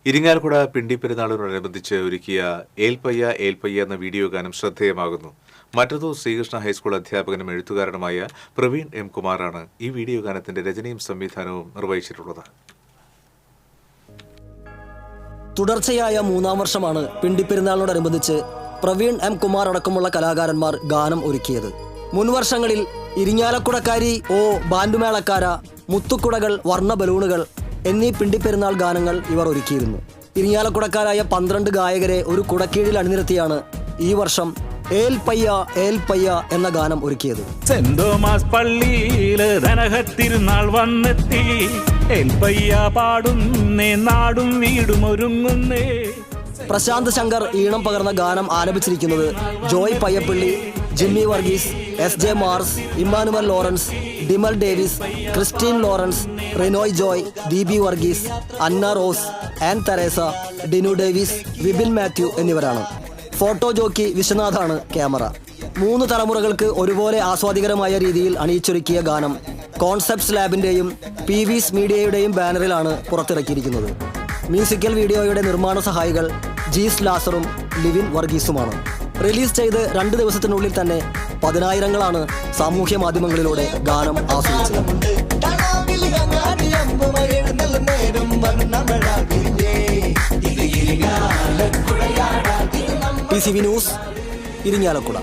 ഇരിങ്ങാലക്കുട പിണ്ടിപ്പെരുന്നാളിനോടനുബന്ധിച്ച് ഒരുക്കിയ ഏൽപ്പയ്യ ഏൽപ്പയ്യ എന്ന വീഡിയോ ഗാനം ശ്രദ്ധേയമാകുന്നു. മറ്റത്തൂർ ശ്രീകൃഷ്ണ ഹൈസ്കൂൾ അധ്യാപകനും എഴുത്തുകാരനുമായ പ്രവീൺ എം കുമാറാണ് ഈ വീഡിയോ ഗാനത്തിന്റെ രചനയും സംവിധാനവും നിർവഹിച്ചിട്ടുള്ളത്. തുടർച്ചയായ 3-ാം വർഷമാണ് പിണ്ടിപ്പെരുന്നാളിനോടനുബന്ധിച്ച് പ്രവീൺ എം കുമാർ അടക്കമുള്ള കലാകാരന്മാർ ഗാനം ഒരുക്കിയത്. മുൻവർഷങ്ങളിൽ ഇരിങ്ങാലക്കുടക്കാരി ഓ ബാൻഡുമേളക്കാര, മുത്തുക്കുടകൾ, വർണ്ണ ബലൂണുകൾ എന്നീ പിണ്ടിപ്പെരുന്നാൾ ഗാനങ്ങൾ ഇവർ ഒരുക്കിയിരുന്നു. ഇരിങ്ങാലക്കുടക്കാരായ 12 ഗായകരെ ഒരു കുടക്കീഴിൽ അണിനിരത്തിയാണ് ഈ വർഷം ഏൽപ്പയ്യ ഏൽപ്പയ്യ എന്ന ഗാനം ഒരുക്കിയത്. സെന്റ് തോമസ് പള്ളിയിൽ ധനഹത്തിരുന്നാൾ വന്നെത്തി, ഏൽപ്പയ്യ പാടുന്നേ, നാടും വീടും ഒരുങ്ങുന്നേ. പ്രശാന്ത് ശങ്കർ ഈണം പകർന്ന ഗാനം ആലപിച്ചിരിക്കുന്നത് ജോയ് പയ്യപ്പള്ളി, ജിമ്മി വർഗീസ്, എസ് ജെ മാർസ്, ഇമ്മാനുവൽ ലോറൻസ്, ഡിമൽ ഡേവിസ്, ക്രിസ്റ്റീൻ ലോറൻസ്, റിനോയ് ജോയ്, ദീപി വർഗീസ്, അന്ന റോസ്, ആൻ തെരേസ, ഡിനു ഡേവിസ്, വിപിൻ മാത്യു എന്നിവരാണ്. Photo jockey വിശ്വനാഥാണ് camera. 3 തലമുറകൾക്ക് ഒരുപോലെ ആസ്വാദികരമായ രീതിയിൽ അണിയിച്ചൊരുക്കിയ ഗാനം കോൺസെപ്റ്റ്സ് ലാബിൻ്റെയും PV's മീഡിയയുടെയും ബാനറിലാണ് പുറത്തിറക്കിയിരിക്കുന്നത്. മ്യൂസിക്കൽ വീഡിയോയുടെ നിർമ്മാണ സഹായികൾ ജീസ് ലാസറും ലിവിൻ വർഗീസുമാണ്. റിലീസ് ചെയ്ത് 2 ദിവസത്തിനുള്ളിൽ തന്നെ 10,000-ങ്ങളാണ് സാമൂഹ്യ മാധ്യമങ്ങളിലൂടെ ഗാനം ആസ്വദിച്ചത്. PCV news, Irinjalakuda.